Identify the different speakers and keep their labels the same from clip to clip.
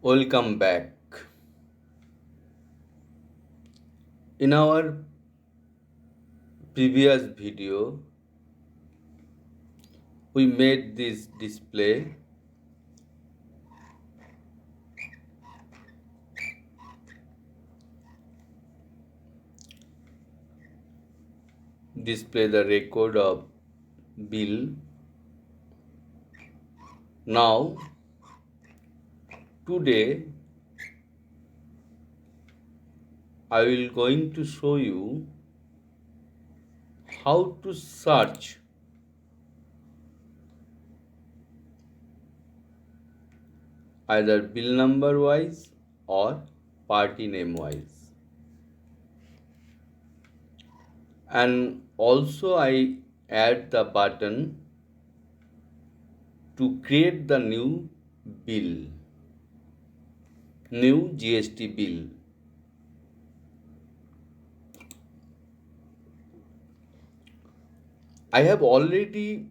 Speaker 1: Welcome back. In our previous video, we made this display the record of bill. Now, today, I will going to show you how to search either bill number wise or party name wise. And also I add the button to create the new GST bill. I have already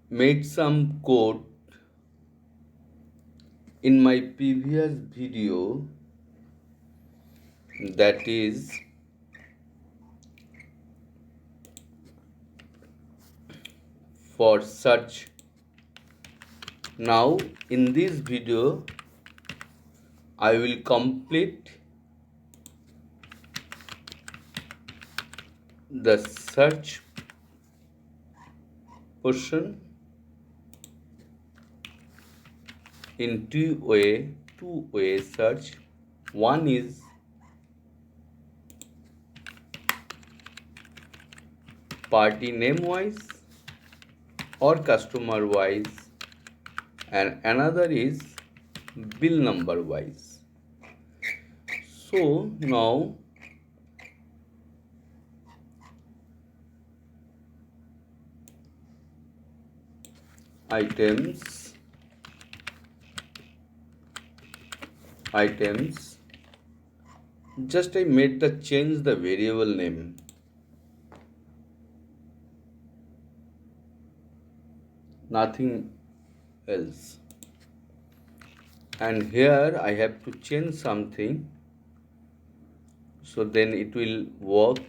Speaker 1: made some code in my previous video, that is for search. Now in this video I will complete the search portion in two-way search. One is party name wise or customer wise, and another is bill number wise. So now items just I made the change the variable name, nothing else. And here I have to change something, so then it will work.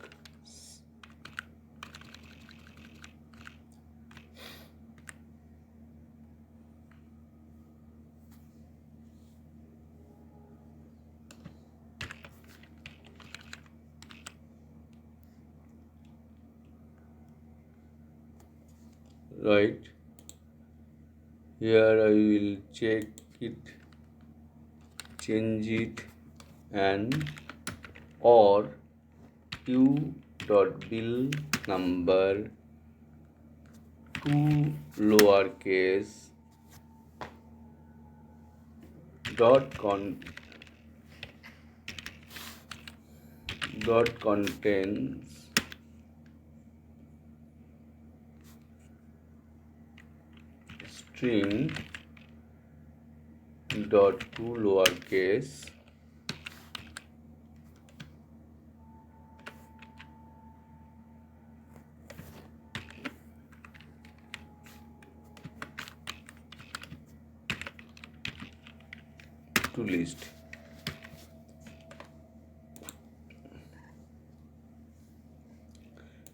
Speaker 1: Right here I will check it, change it, and or q dot bill number to lowercase dot contains string dot to lowercase to list.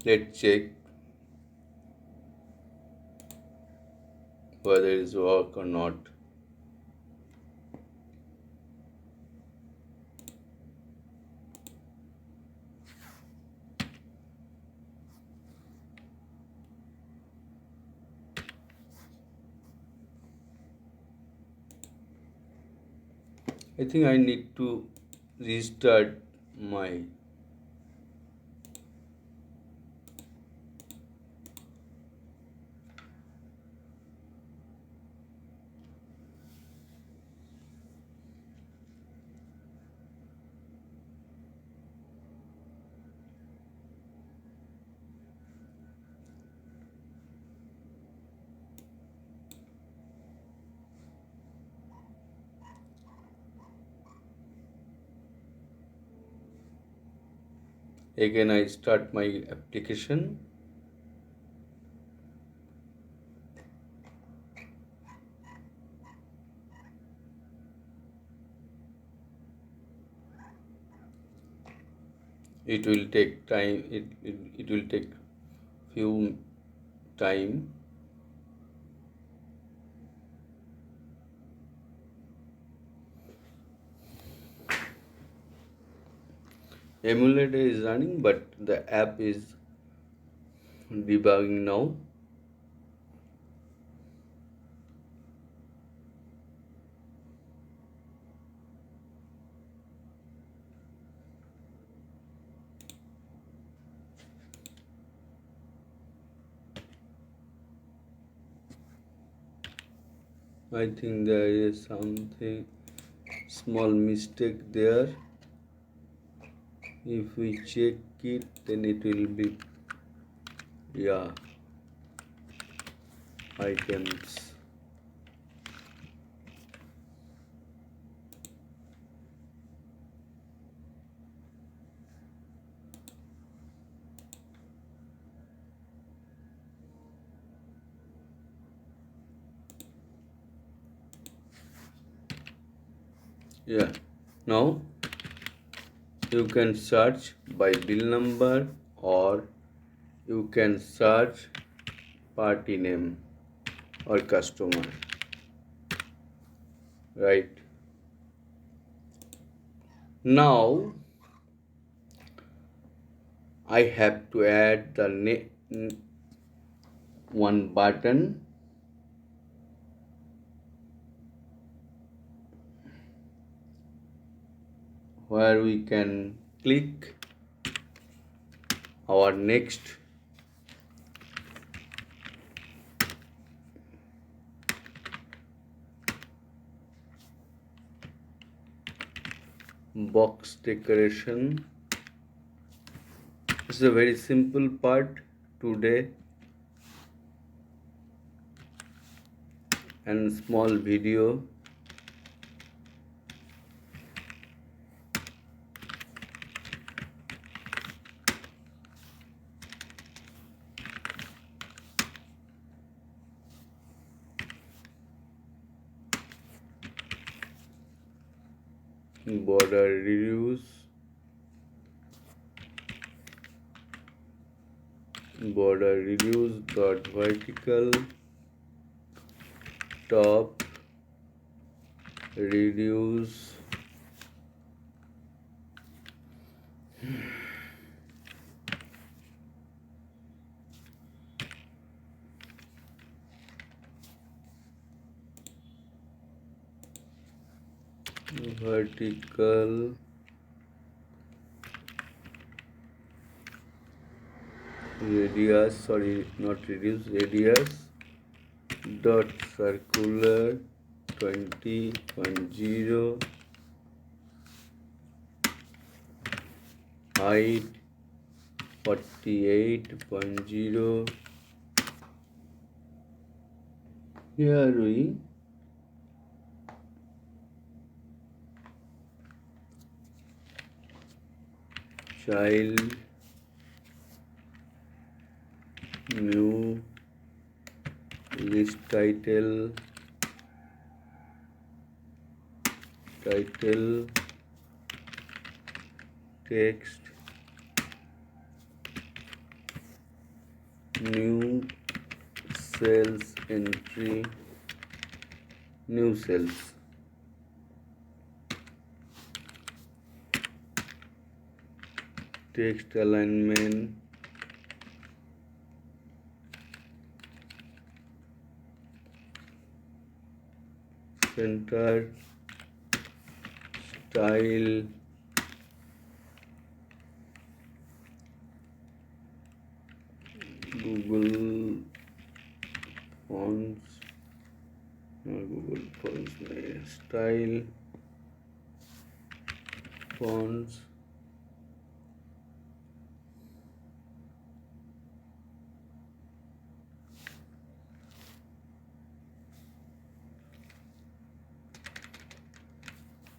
Speaker 1: Let's check whether it is work or not. I think I need to restart my again I start my application. it will take time. It will take few time. Emulator is running, but the app is debugging now. I think there is something small mistake there. If we check it, then it will be, yeah, items. Yeah, now you can search by bill number, or you can search party name or customer, right? Now I have to add the one button where we can click our next box decoration. This is a very simple part today, and small video. Border reduce, dot vertical, top reduce, vertical, radius, sorry, not reduce, radius, dot circular 20.0, height 48.0. Here we child, new, list title, text, new cells entry, new cells, text alignment, center, style, Google fonts, Google fonts, style, fonts,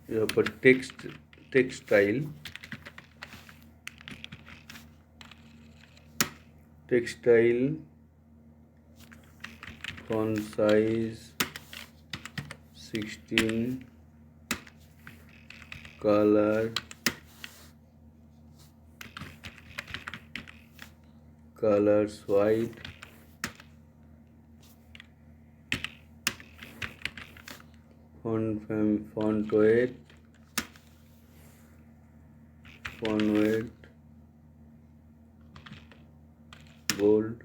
Speaker 1: yeah, but text style, font size 16, color colors white, font weight, bold,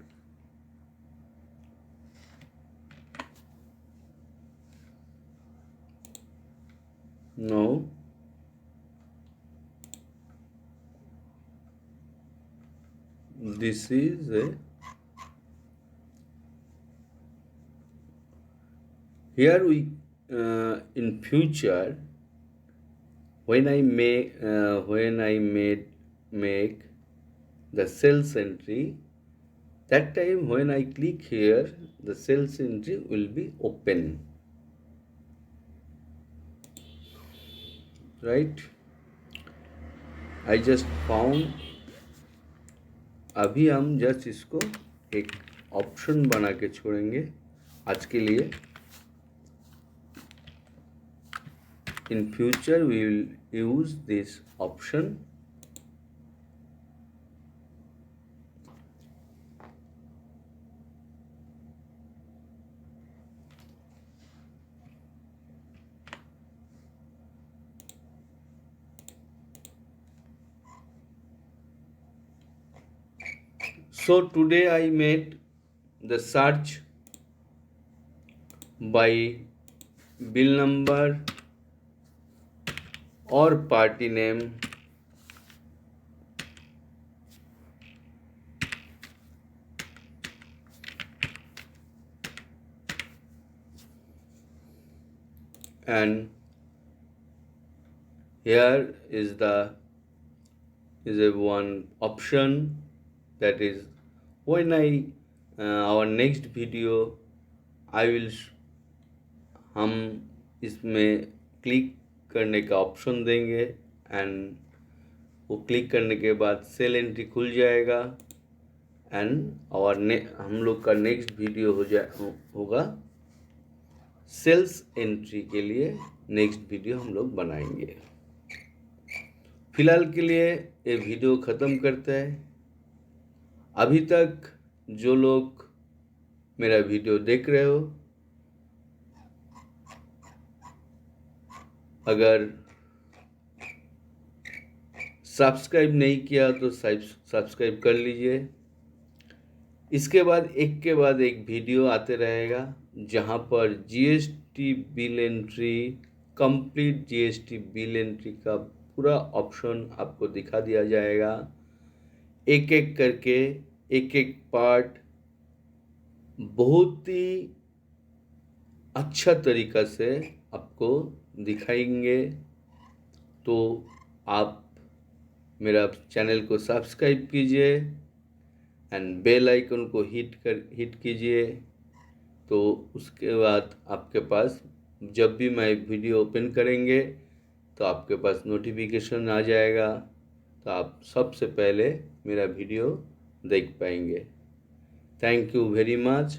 Speaker 1: no, this is a, here we in future when I make make the sales entry, that time when I click here, the sales entry will be open, right? I just found, अभी हम just इसको एक option बना के छोड़ेंगे आज के लिए. In future we will use this option. So today I made the search by bill number or party name, and here is a one option, that is when I our next video I will हम इसमें click करने का option देंगे, and वो click करने के बाद cell entry खुल जाएगा, एंड हम लोग का नेक्स्ट वीडियो होगा सेल्स एंट्री के लिए. नेक्स्ट वीडियो हम लोग बनाएंगे. फिलहाल के लिए ये वीडियो ख़त्म करते हैं. अभी तक जो लोग मेरा वीडियो देख रहे हो, अगर सब्सक्राइब नहीं किया तो सब्सक्राइब कर लीजिए. इसके बाद एक वीडियो आते रहेगा जहां पर GST bill entry, complete GST bill entry का पूरा ऑप्शन आपको दिखा दिया जाएगा. एक एक करके एक एक पार्ट बहुत ही अच्छा तरीका से आपको दिखाएंगे. तो आप मेरा चैनल को सब्सक्राइब कीजिए एंड बेल आइकन को हिट कीजिए. तो उसके बाद आपके पास जब भी मैं वीडियो ओपन करेंगे तो आपके पास नोटिफिकेशन आ जाएगा, तो आप सबसे पहले मेरा वीडियो देख पाएंगे. Thank you very much.